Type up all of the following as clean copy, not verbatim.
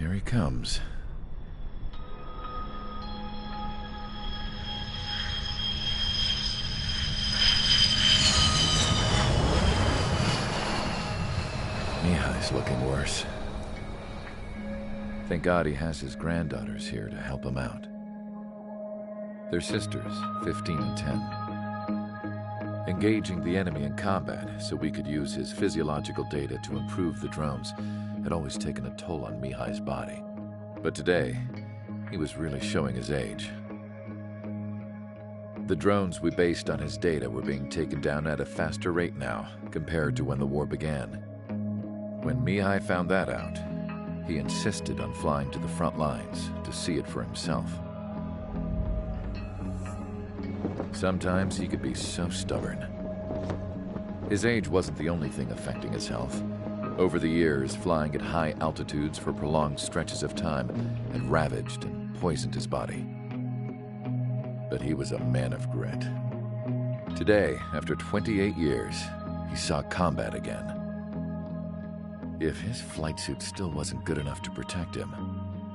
Here he comes. Mihai's looking worse. Thank God he has his granddaughters here to help him out. They're sisters, 15 and 10. Engaging the enemy in combat so we could use his physiological data to improve the drones had always taken a toll on Mihai's body. But today, he was really showing his age. The drones we based on his data were being taken down at a faster rate now compared to when the war began. When Mihai found that out, he insisted on flying to the front lines to see it for himself. Sometimes he could be so stubborn. His age wasn't the only thing affecting his health. Over the years, flying at high altitudes for prolonged stretches of time had ravaged and poisoned his body. But he was a man of grit. Today, after 28 years, he saw combat again. If his flight suit still wasn't good enough to protect him,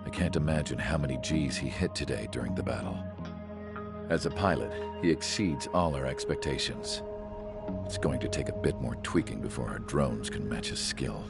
I can't imagine how many Gs he hit today during the battle. As a pilot, he exceeds all our expectations. It's going to take a bit more tweaking before our drones can match his skill.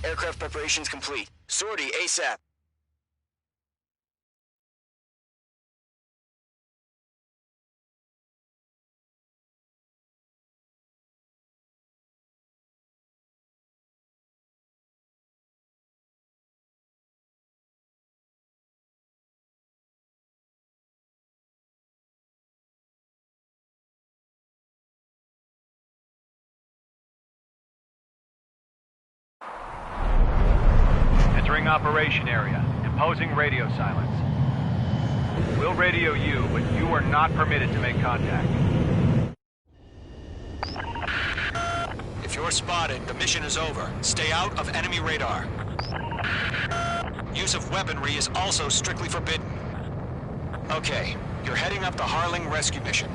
Aircraft preparations complete. Sortie ASAP. Entering operation area. Imposing radio silence. We'll radio you, but you are not permitted to make contact. If you're spotted, the mission is over. Stay out of enemy radar. Use of weaponry is also strictly forbidden. Okay, you're heading up the Harling rescue mission.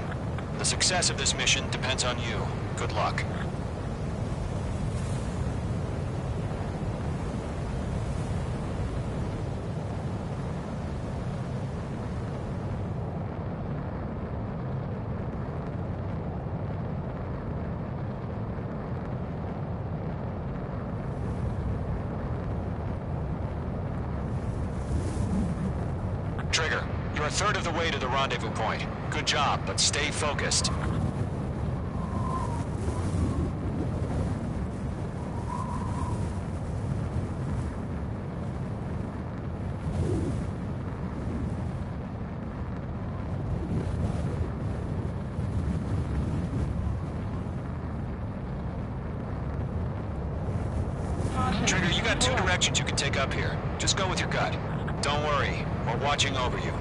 The success of this mission depends on you. Good luck. Trigger, you're a third of the way to the rendezvous point. Good job, but stay focused. Trigger, you got two directions you can take up here. Just go with your gut. Don't worry, we're watching over you.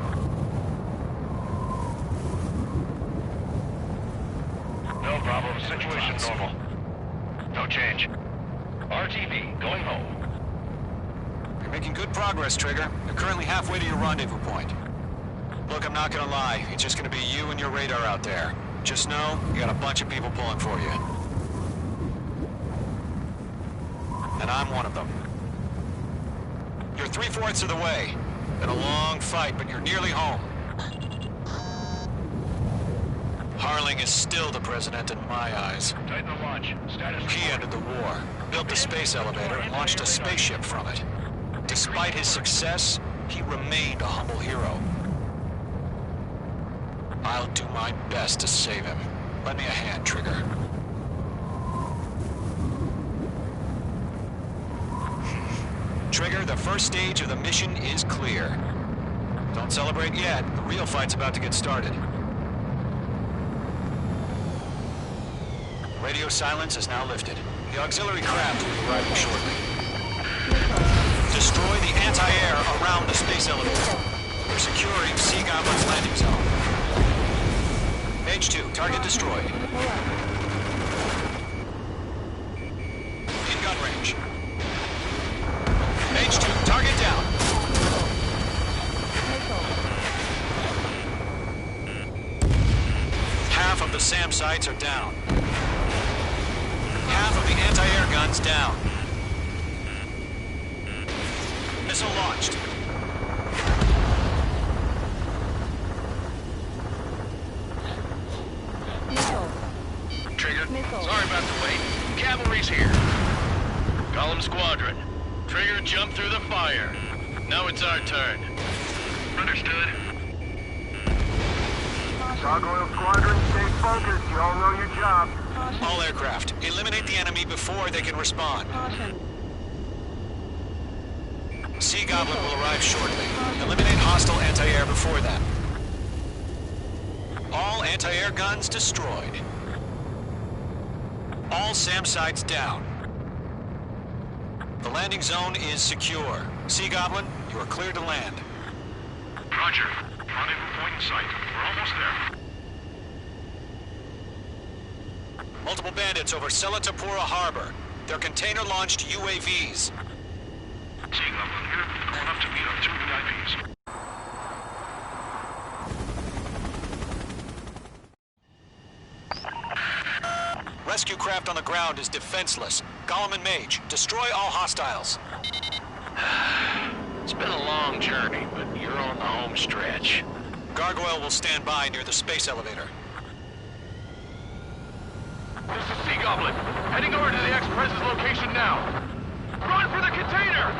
No problem. Situation normal. No change. RTB, going home. You're making good progress, Trigger. You're currently halfway to your rendezvous point. Look, I'm not gonna lie. It's just gonna be you and your radar out there. Just know, you got a bunch of people pulling for you. And I'm one of them. You're 3/4 of the way. Been a long fight, but you're nearly home. Harling is still the president in my eyes. Tighten the launch. Status He ended the war, built the space elevator, and launched a spaceship from it. Despite his success, he remained a humble hero. I'll do my best to save him. Lend me a hand, Trigger. Trigger, the first stage of the mission is clear. Don't celebrate yet. The real fight's about to get started. Radio silence is now lifted. The auxiliary craft will be arriving shortly. Destroy the anti-air around the space elevator. We're securing Sea Goblin's landing zone. Mage 2, target destroyed. In gun range. Mage 2, target down. Half of the SAM sites are down. Half of the anti-air guns down. Missile launched. Trigger, sorry about the wait. Cavalry's here. Column Squadron. Trigger jumped through the fire. Now it's our turn. Understood. Gargoyle Squadron, stay focused. You all know your job. All aircraft, eliminate the enemy before they can respond. Sea Goblin will arrive shortly. Eliminate hostile anti-air before that. All anti-air guns destroyed. All SAM sites down. The landing zone is secure. Sea Goblin, you are cleared to land. Roger. Rendezvous point in sight. We're almost there. Multiple bandits over Selatapura Harbor. They're container-launched UAVs. Sea Goblin here. Going up to meet our 2 VIPs. Rescue craft on the ground is defenseless. Gollum and Mage, destroy all hostiles. It's been a long journey, but you're on the home stretch. Gargoyle will stand by near the space elevator. This is Sea Goblin. Heading over to the Express's location now. Run for the container!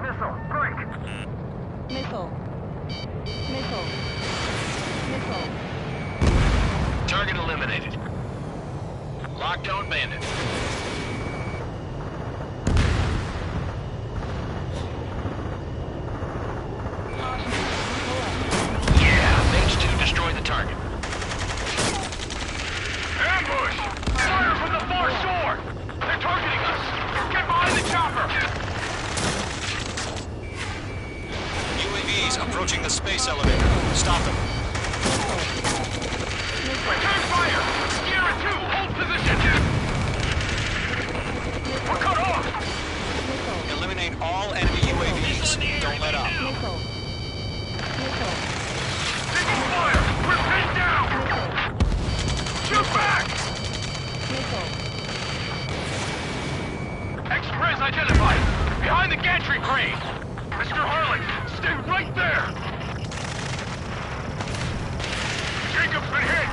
Missile, break! Missile. Missile. Missile. Target eliminated. Lockdown bandit. Yeah, Mage 2 destroy the target. Ambush! Fire from the far shore! They're targeting us! Get behind the chopper! UAVs approaching the space elevator. Stop them. Return fire! Sierra 2, hold position! We're cut off! Eliminate all enemy UAVs. Don't let up. Missile. Missile. Taking fire! We're pinned down! Shoot back! Missile. Express identified! Behind the gantry crane! Mr. Harlan, stay right there! Jacob's been hit!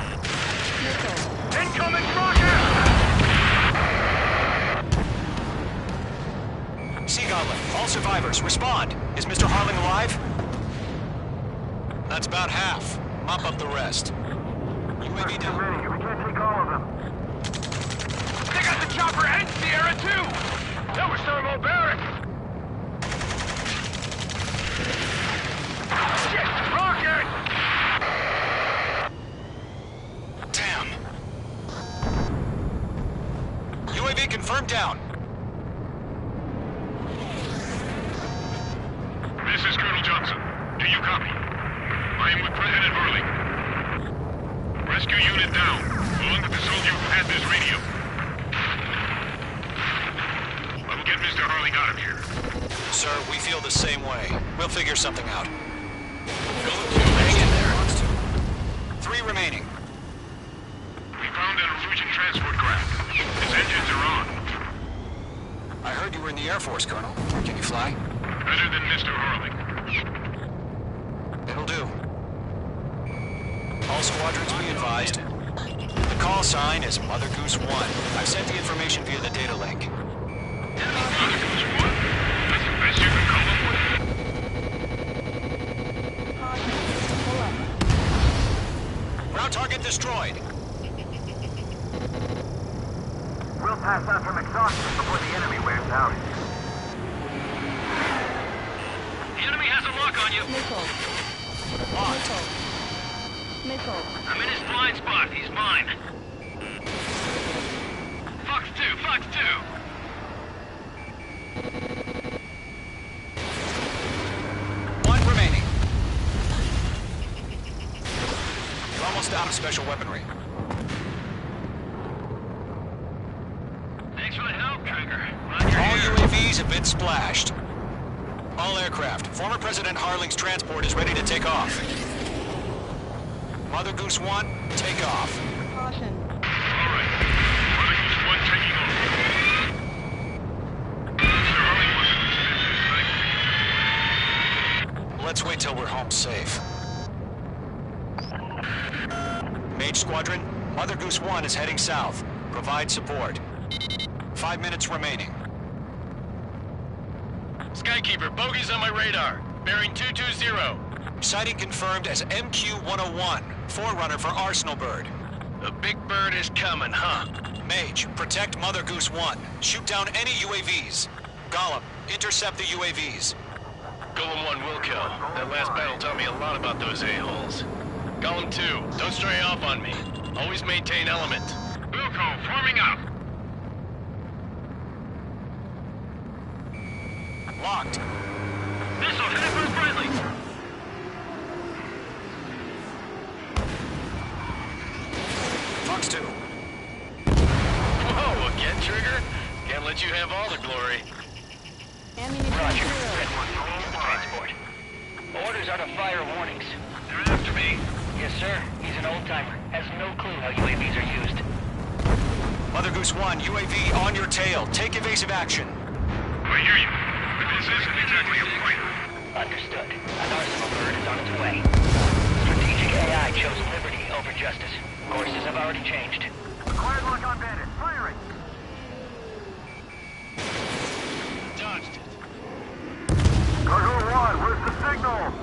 Missile. Incoming rocket! Sea Goblin, all survivors, respond. Is Mr. Harling alive? That's about half. Mop up the rest. UAV Too down. many. We can't take all of them. They got the chopper and Sierra 2! That was thermobaric! Shit! Rocket! Damn. UAV confirmed down. This is Colonel Johnson. Do you copy? I am with President Hurley. Rescue unit down, along with the soldier who had this radio. I will get Mr. Harling out of here. Sir, we feel the same way. We'll figure something out. Hang in there. 3 remaining. We found an Erusian transport craft. Its engines are on. I heard you were in the Air Force, Colonel. Can you fly? Better than Mr. Harling. It'll do. All squadrons be advised. The call sign is Mother Goose 1. I've sent the information via the data link. That's the best you can come up with. Pull up. Ground target destroyed. We'll pass out from exhaustion before the enemy wears out. The enemy has a lock on you. Missile. Missile. Missile. I'm in his blind spot. He's mine. Fox 2, Fox 2. One remaining. You're almost out of special weaponry. Thanks for the help, Trigger. All UAVs have been splashed. All aircraft. Former President Harling's transport is ready to take off. Mother Goose 1, take off. Caution. All right. Mother Goose 1 taking off. Mr. Harling wasn't Let's wait till we're home safe. Mage Squadron, Mother Goose 1 is heading south. Provide support. 5 minutes remaining. Skykeeper, bogeys on my radar. Bearing 220. Sighting confirmed as MQ-101, forerunner for Arsenal Bird. The big bird is coming, huh? Mage, protect Mother Goose 1. Shoot down any UAVs. Gollum, intercept the UAVs. Golem 1 will kill. That last battle taught me a lot about those a-holes. Golem 2, don't stray off on me. Always maintain element. Wilco, forming up. Locked. Missile headed for friendly. Fox 2. Whoa, again, Trigger? Can't let you have all the glory. Ammunition Roger. zero. Red 1, to the transport. Orders are to fire warnings. They're after me. Yes, sir. He's an old-timer. Has no clue how UAVs are used. Mother Goose 1, UAV on your tail. Take evasive action. I hear you. But this isn't exactly a fighter. Understood. An Arsenal Bird is on its way. Strategic AI chose liberty over justice. Courses have already changed. Acquired lock on bandit. Firing! Dodged it. Gargoyle 1, where's the signal?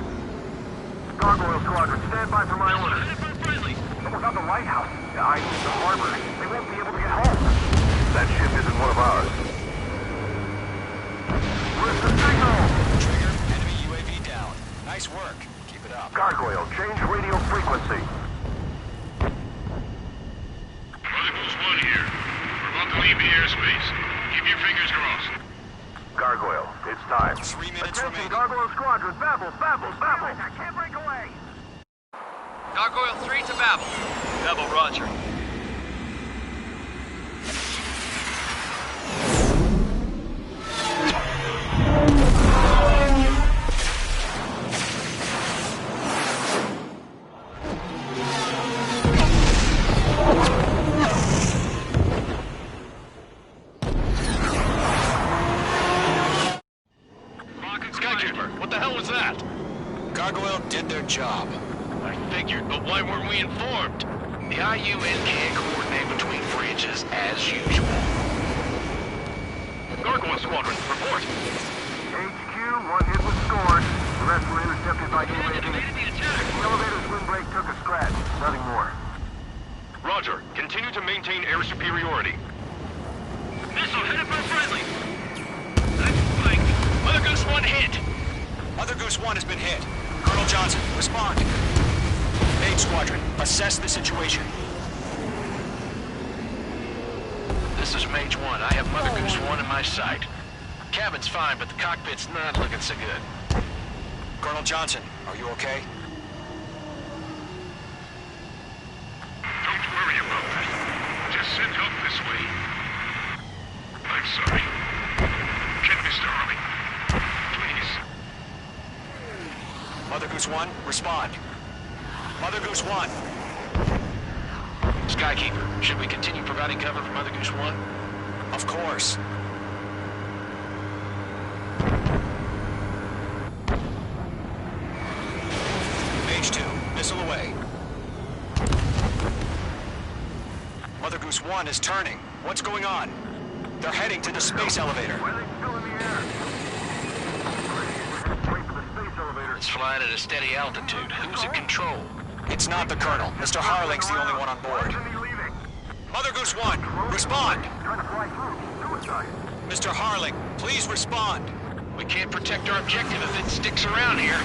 Gargoyle Squadron, stand by for my orders. Headed for friendly. Someone's on the lighthouse. I mean the harbor. They won't be able to get home. That ship isn't one of ours. Where's the signal? Trigger, enemy UAV down. Nice work. Keep it up. Gargoyle, change radio frequency. Mother Goose 1 here. We're about to leave the airspace. Keep your fingers crossed. Gargoyle, it's time. 3 minutes Attention, remaining. Gargoyle Squadron, babble, babble, babble. I can't break away. Gargoyle 3 to Babel. Babel, roger. Skykeeper, what the hell was that? Gargoyle did their job. I figured, but why weren't we informed? The IUN can't coordinate between branches as usual. Gargoyle Squadron, report. HQ, one hit was scored. The rest were intercepted by UAV. the attack. The elevator's windbreak took a scratch. Nothing more. Roger. Continue to maintain air superiority. Missile headed for friendly. I'm flanked. Mother Goose 1 hit! Mother Goose 1 has been hit. Colonel Johnson, respond. Mage Squadron, assess the situation. This is Mage 1. I have Mother Goose 1 in my sight. Cabin's fine, but the cockpit's not looking so good. Colonel Johnson, are you okay? Don't worry about that. Just send help this way. I'm sorry. Get Mr. Harling. Please. Mother Goose 1, respond. Mother Goose 1. Skykeeper, should we continue providing cover for Mother Goose 1? Of course. Mage 2, missile away. Mother Goose 1 is turning. What's going on? They're heading to the space elevator. Why are they still in the air? Wait for the space elevator. It's flying at a steady altitude. Who's in control? It's not the Colonel. Mr. Harling's the only one on Why board. isn't he leaving? Mother Goose 1, respond! Trying to fly through. Suicide. Mr. Harling, please respond. We can't protect our objective if it sticks around here.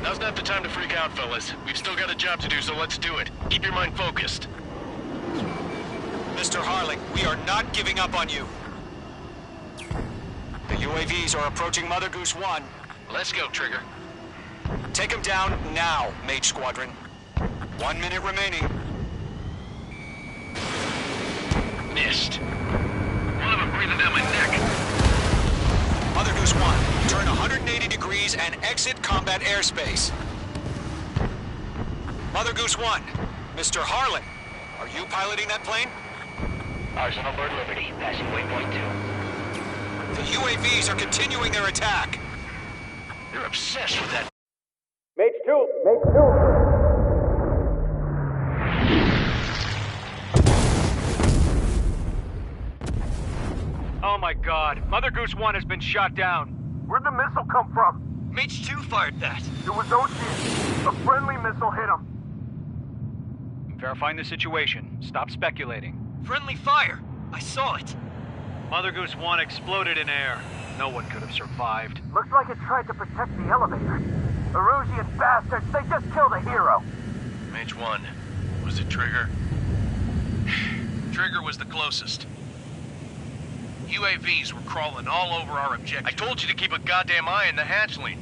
Now's not the time to freak out, fellas. We've still got a job to do, so let's do it. Keep your mind focused. Mr. Harling, we are not giving up on you. The UAVs are approaching Mother Goose 1. Let's go, Trigger. Take them down now, Mage Squadron. 1 minute remaining. Missed. One of them breathing down my neck. Mother Goose 1, turn 180 degrees and exit combat airspace. Mother Goose 1, Mr. Harling, are you piloting that plane? Arsenal Bird Liberty, passing waypoint 2. The UAVs are continuing their attack. You're obsessed with that. Mage 2! Mage 2! Oh my god. Mother Goose 1 has been shot down. Where'd the missile come from? Mage 2 fired that. It was Ocean. A friendly missile hit him. Verifying the situation. Stop speculating. Friendly fire! I saw it! Mother Goose 1 exploded in air. No one could have survived. Looks like it tried to protect the elevator. Erusian bastards, they just killed a hero. Mage 1. Was it Trigger? Trigger was the closest. UAVs were crawling all over our objective. I told you to keep a goddamn eye on the hatchling.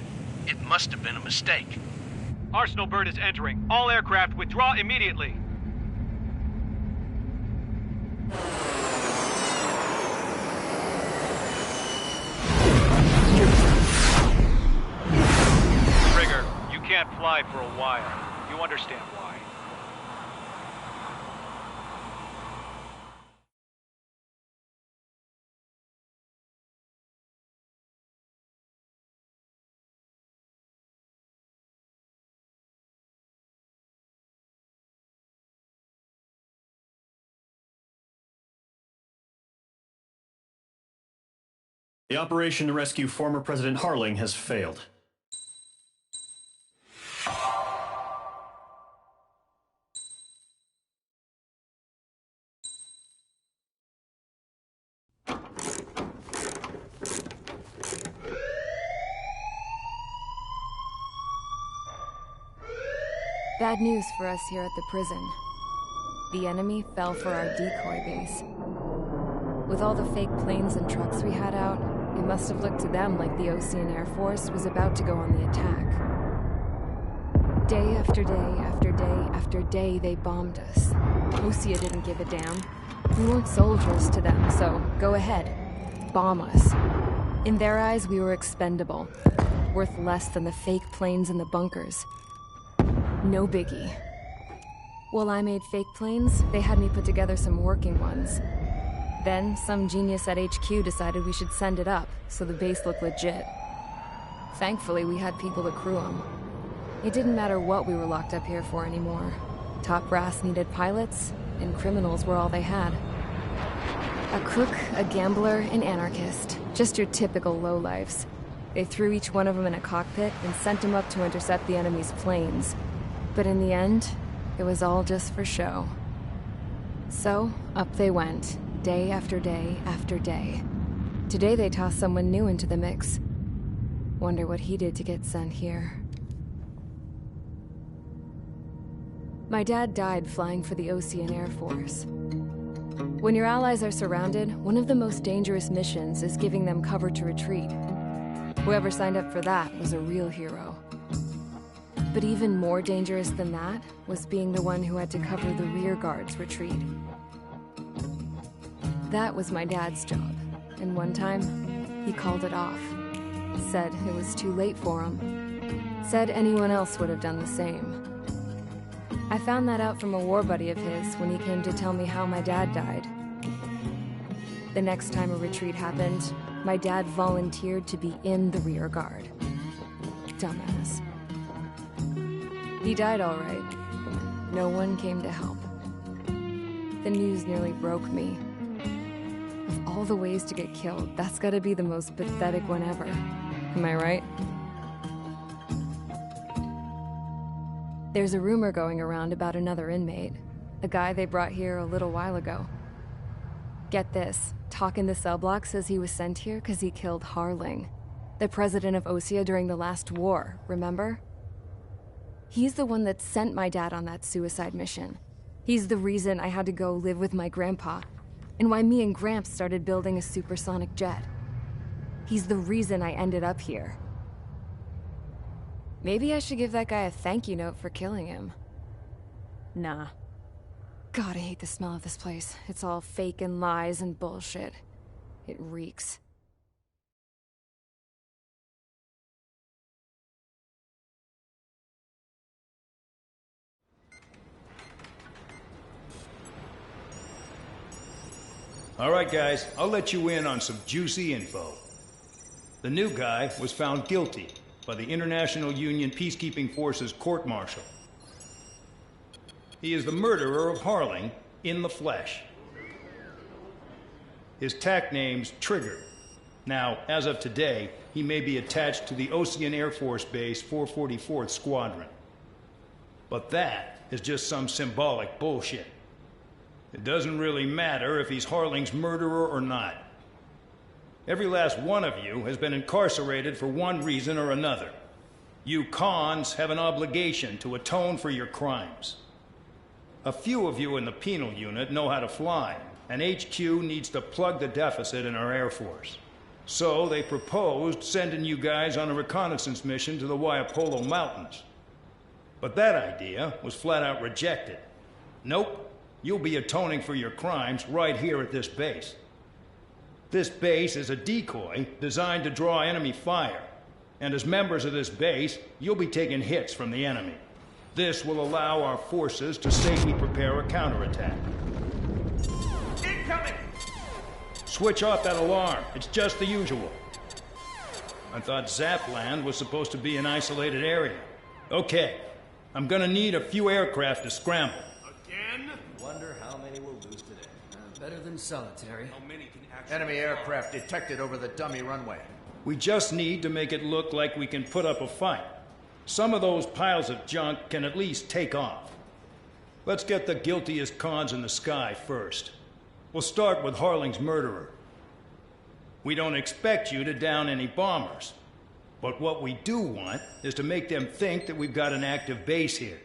It must have been a mistake. Arsenal Bird is entering. All aircraft withdraw immediately. Trigger, you can't fly for a while. You understand why. The operation to rescue former President Harling has failed. Bad news for us here at the prison. The enemy fell for our decoy base. With all the fake planes and trucks we had out, it must have looked to them like the Osean Air Force was about to go on the attack. Day after day after day after day, they bombed us. Osea didn't give a damn. We weren't soldiers to them, so go ahead. Bomb us. In their eyes, we were expendable. Worth less than the fake planes in the bunkers. No biggie. While I made fake planes, they had me put together some working ones. Then, some genius at HQ decided we should send it up, so the base looked legit. Thankfully, we had people to crew them. It didn't matter what we were locked up here for anymore. Top brass needed pilots, and criminals were all they had. A crook, a gambler, an anarchist. Just your typical lowlifes. They threw each one of them in a cockpit and sent them up to intercept the enemy's planes. But in the end, it was all just for show. So, up they went. Day after day after day. Today they tossed someone new into the mix. Wonder what he did to get sent here. My dad died flying for the Osean Air Force. When your allies are surrounded, one of the most dangerous missions is giving them cover to retreat. Whoever signed up for that was a real hero. But even more dangerous than that was being the one who had to cover the rear guard's retreat. That was my dad's job, and one time, he called it off. Said it was too late for him. Said anyone else would have done the same. I found that out from a war buddy of his when he came to tell me how my dad died. The next time a retreat happened, my dad volunteered to be in the rear guard. Dumbass. He died all right. No one came to help. The news nearly broke me. Of all the ways to get killed, that's gotta be the most pathetic one ever. Am I right? There's a rumor going around about another inmate. The guy they brought here a little while ago. Get this, Talk in the cell block says he was sent here because he killed Harling, the president of Osea during the last war, remember? He's the one that sent my dad on that suicide mission. He's the reason I had to go live with my grandpa, and why me and Gramps started building a supersonic jet. He's the reason I ended up here. Maybe I should give that guy a thank you note for killing him. Nah. God, I hate the smell of this place. It's all fake and lies and bullshit. It reeks. All right, guys, I'll let you in on some juicy info. The new guy was found guilty by the International Union Peacekeeping Forces court-martial. He is the murderer of Harling in the flesh. His TAC name's Trigger. Now, as of today, he may be attached to the Osean Air Force Base 444th Squadron. But that is just some symbolic bullshit. It doesn't really matter if he's Harling's murderer or not. Every last one of you has been incarcerated for one reason or another. You cons have an obligation to atone for your crimes. A few of you in the penal unit know how to fly, and HQ needs to plug the deficit in our Air Force. So they proposed sending you guys on a reconnaissance mission to the Waiapolo Mountains. But that idea was flat out rejected. Nope, you'll be atoning for your crimes right here at this base. This base is a decoy designed to draw enemy fire, and as members of this base, you'll be taking hits from the enemy. This will allow our forces to safely prepare a counterattack. Incoming! Switch off that alarm. It's just the usual. I thought Zapland was supposed to be an isolated area. Okay, I'm gonna need a few aircraft to scramble. Again? Wonder how many we'll lose today. Better than solitary. How many can actually... Enemy aircraft detected over the dummy runway. We just need to make it look like we can put up a fight. Some of those piles of junk can at least take off. Let's get the guiltiest cons in the sky first. We'll start with Harling's murderer. We don't expect you to down any bombers. But what we do want is to make them think that we've got an active base here.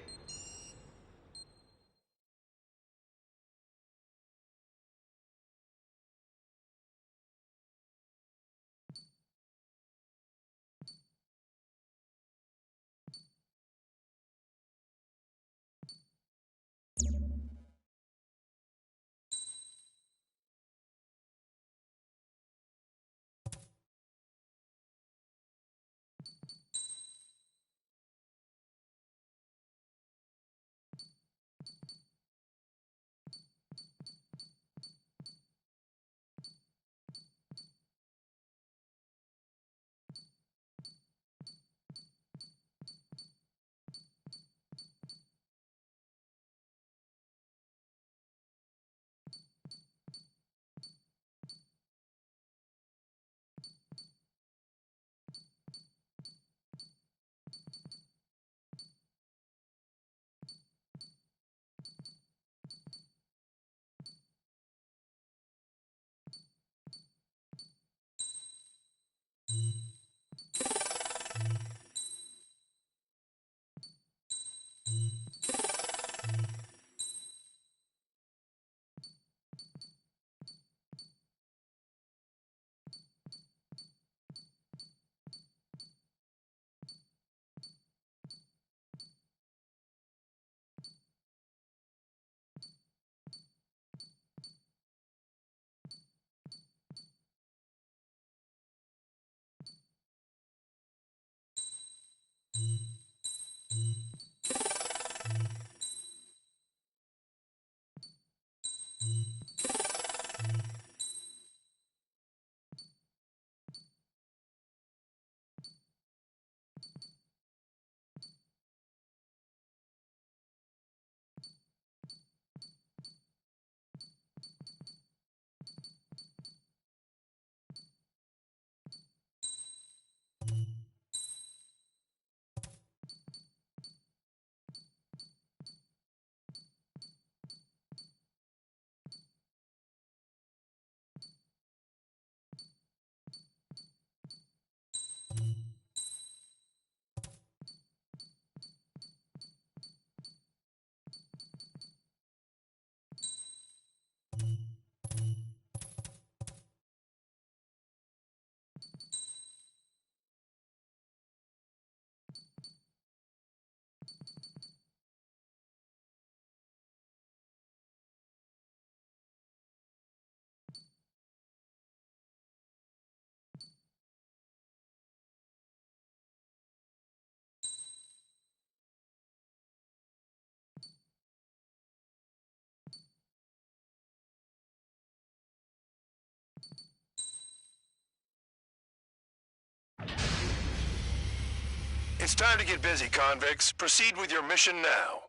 It's time to get busy, convicts. Proceed with your mission now.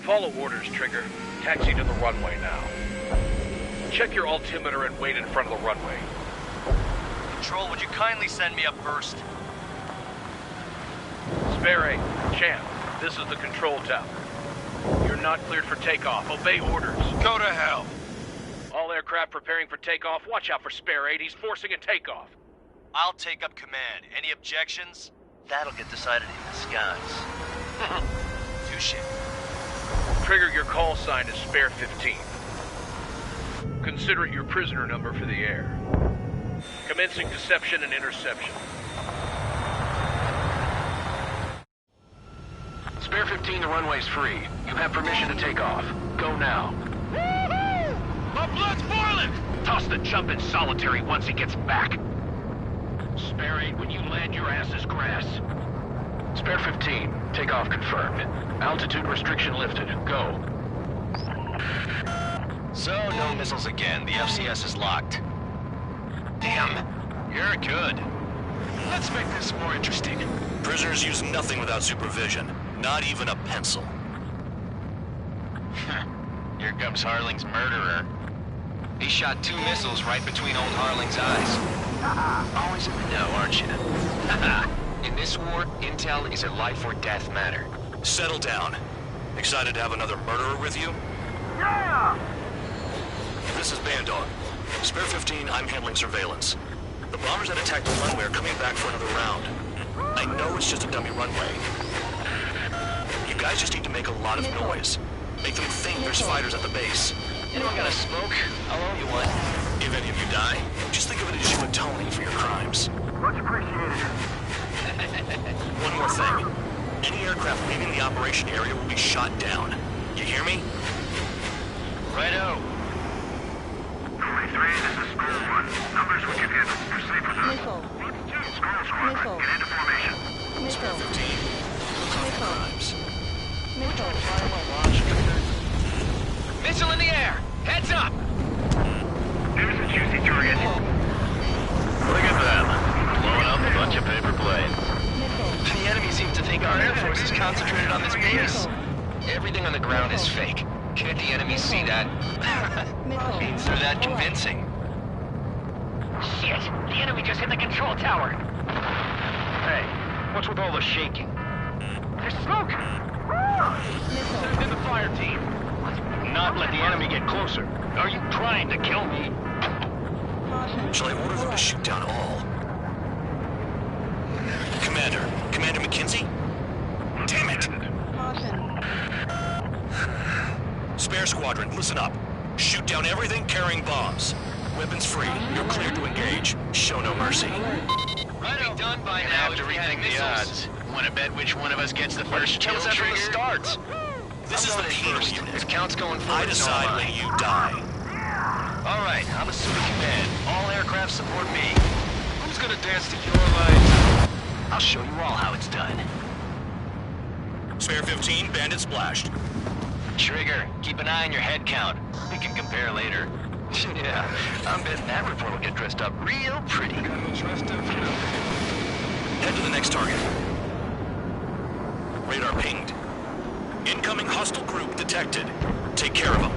Follow orders, Trigger. Taxi to the runway now. Check your altimeter and wait in front of the runway. Control, would you kindly send me up first? Spare 8, Champ, this is the control tower. You're not cleared for takeoff. Obey orders. Go to hell. All aircraft preparing for takeoff. Watch out for Spare 8. He's forcing a takeoff. I'll take up command. Any objections? That'll get decided in the skies. Touche. Trigger, your call sign is Spare 15. Consider it your prisoner number for the air. Commencing deception and interception. Spare 15, the runway's free. You have permission to take off. Go now. Woohoo! My blood's boiling! Toss the jump in solitary once he gets back. Spare 8, when you land, your ass is grass. Spare 15, takeoff confirmed. Altitude restriction lifted. Go. So, no missiles again. The FCS is locked. Damn, you're good. Let's make this more interesting. Prisoners use nothing without supervision. Not even a pencil. Here comes Harling's murderer. He shot 2 missiles right between old Harling's eyes. Always in the know, aren't you? In this war, intel is a life or death matter. Settle down. Excited to have another murderer with you? Yeah! This is Bandog. Spare 15, I'm handling surveillance. The bombers that attacked the runway are coming back for another round. I know it's just a dummy runway. You guys just need to make a lot of noise. Make them think there's fighters at the base. Anyone got a smoke? I'll owe you one. If any of you die, just think of it as you atoning for your crimes. Much appreciated. One more thing. Any aircraft leaving the operation area will be shot down. You hear me? Righto. 23, this is Skull 1. Numbers we can handle. Proceed with us. Missile. Skull Squadron, Missile. get into formation. Spare 15. Crimes. Missile in the air! Heads up! Here's a juicy target. Look at them. Blowing up a bunch of paper planes. The enemy seems to think our Air Force is concentrated on this base. Everything on the ground is fake. Can't the enemy see that? Means they're that convincing. Shit! The enemy just hit the control tower! Hey, what's with all the shaking? There's smoke! Send in the fire team. Not let the enemy get closer. Are you trying to kill me? Shall I order them to shoot down all? Commander McKenzie? Damn it! Spare Squadron, listen up. Shoot down everything carrying bombs. Weapons free. You're cleared to engage. Show no mercy. Right, done by now. Have to rethink the odds. Want to bet which one of us gets the first kill Kills after the trigger? start. This is the penal first. unit. If count's going forward, I decide when you die. All right, I'm assuming command. All aircraft support me. Who's gonna dance to your lines? I'll show you all how it's done. Spare 15, bandit splashed. Trigger, keep an eye on your head count. We can compare later. Yeah, I'm betting that report will get dressed up real pretty. Head to the next target. Radar pinged. Incoming hostile group detected. Take care of them.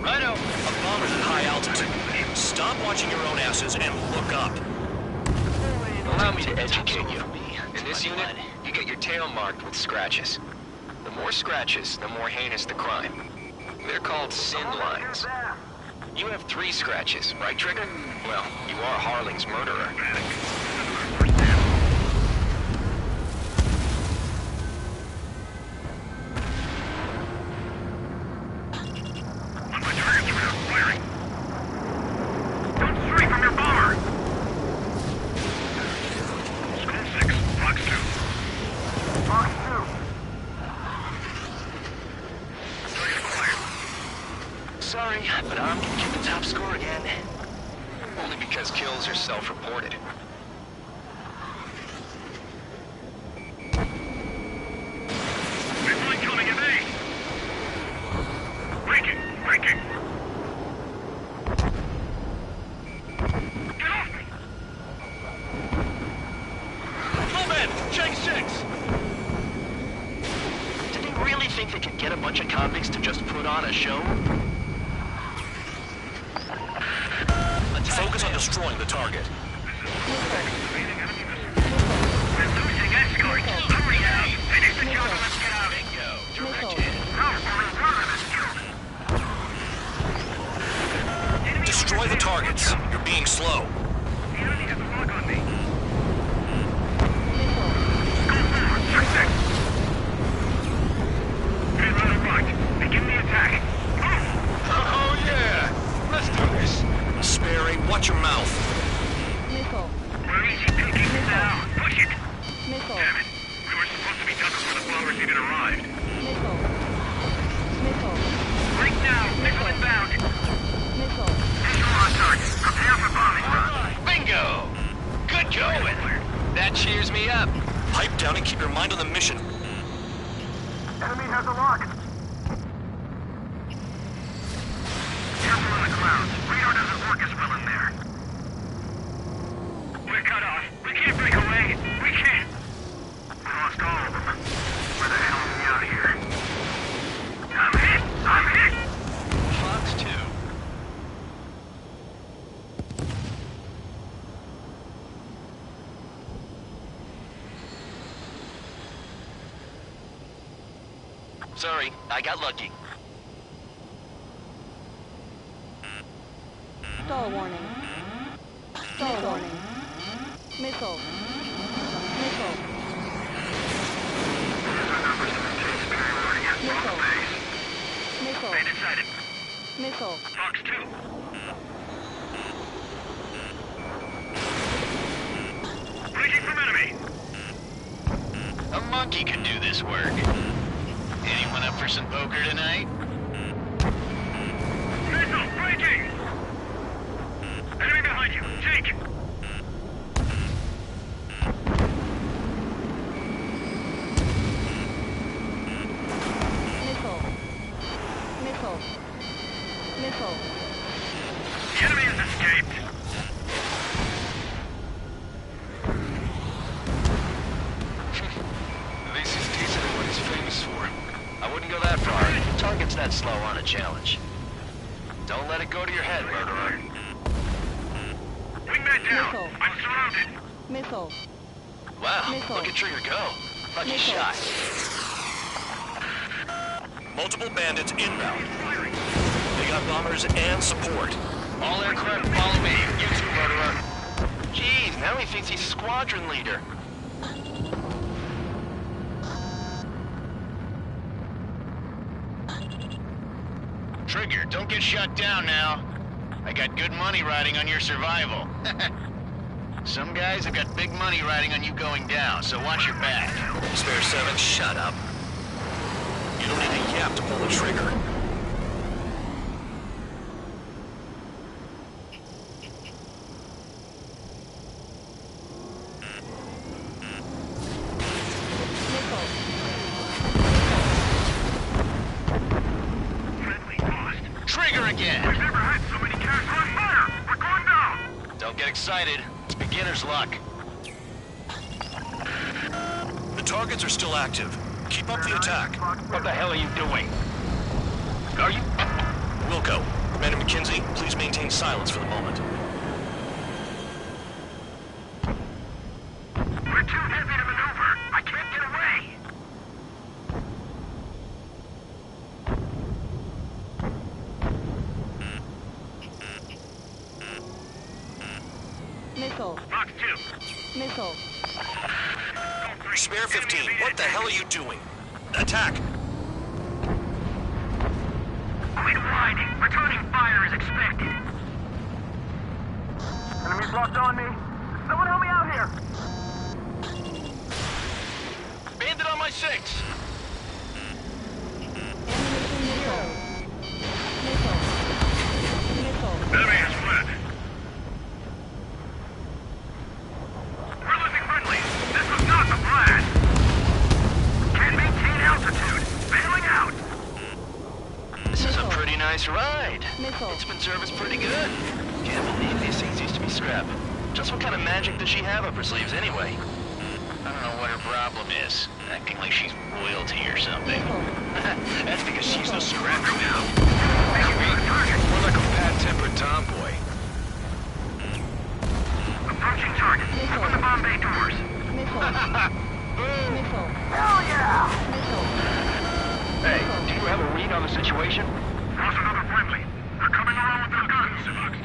Righto. A bomber's at high altitude. Stop watching your own asses and look up. Allow me to educate you. In this unit, you get your tail marked with scratches. The more scratches, the more heinous the crime. They're called sin lines. You have 3 scratches, right, Trigger? Well, you are Harling's murderer. score again. Only because kills are self-reported. Midpoint coming in A. Breaking! Breaking! Get off me! Full men! Chang 6! Did they really think they could get a bunch of convicts to just put on a show? Focus on destroying the target. We're losing escorts! Hurry out! Finish the job and let's get out! Bingo! Missile. Directed. Destroy the targets. You're being slow. The enemy has a lock on me. Missile. Go forward! Check. Get right and right. Begin the attack. Move! Oh yeah! Let's do this. Sperry, watch your mouth. Missile. We're easy pickings now. Push it! Missile. Damn it. We were supposed to be done before the bombers even arrived. Missile. Missile. Break now! Missile inbound! Missile. Visual on target. Prepare for bombing run. Bingo! Good going! That cheers me up. Pipe down and keep your mind on the mission. Enemy has a lock. Careful in the clouds. Radar doesn't work as well in there. We're cut off. We can't break away. We can't. We lost all of them. Where the hell are we out here? I'm hit! I'm hit! Fox 2. Sorry, I got lucky. Stall warning. Stall warning. Missile. Missile. Missile. Missile. They decided. Missile. Fox 2. Breaking from enemy. A monkey can do this work. Anyone up for some poker tonight? Missile breaking! Enemy behind you. Take! Missile. Missile. Missile. The enemy has escaped. At least he's decent at what he's famous for. I wouldn't go that far. Target's that slow on a challenge. Don't let it go to your head, murderer. Wingman down. Missile. I'm surrounded. Missile. Wow, Missile. look at Trigger go. Lucky Missile. shot. Multiple bandits inbound. They got bombers and support. All aircraft follow me. You too, murderer. Jeez, now he thinks he's squadron leader. Trigger, don't get shut down now. I got good money riding on your survival. Some guys have got big money riding on you going down, so watch your back. Spare 7, shut up. You don't need a yap to pull the trigger. Friendly lost. Trigger again! I've never had so many cars on fire. We're going down. Don't get excited. It's beginner's luck. The targets are still active. Keep up the attack. What the hell are you doing? Are you... Wilco, Commander McKenzie, please maintain silence for the moment. We're too heavy to maneuver. I can't get away. Missile. Fox 2. Missile. Spare 15, what the hell are you doing? Attack! Quit riding. Returning fire is expected. Enemies locked on me. Someone help me out here. Bandit on my 6! Ammunition zero. Missile. Missile. Enemy Scrap. Just what kind of magic does she have up her sleeves anyway? I don't know what her problem is. Acting like she's royalty or something. That's because she's the Scrapper now. More like a bad-tempered tomboy. Approaching target. Open the bomb bay doors. Missile. Missile. Hell yeah! Missile. Hey, do you have a read on the situation? Lost another friendly. They're coming around with their guns.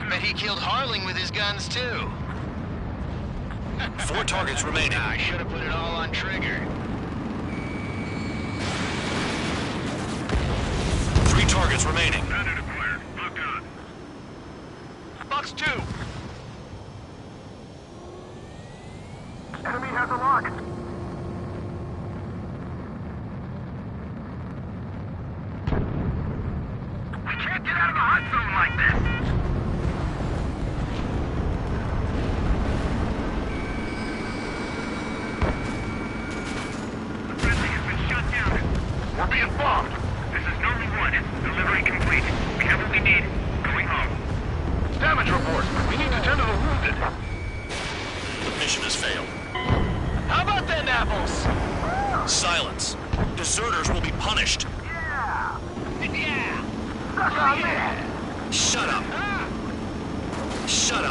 Bet he killed Harling with his guns, too. 4 targets remaining. I should have put it all on Trigger. 3 targets remaining. Bandit acquired. Locked on. Box 2! Enemy has a lock. We can't get out of the hot zone like this. The friendly has been shut down. We're being bombed. This is Norman 1. Delivery complete. We have what we need. Going home. Damage report. We need to tend to the wounded. The mission has failed. How about them apples? Silence. Deserters will be punished. Yeah! Suck on this! Shut up. Shut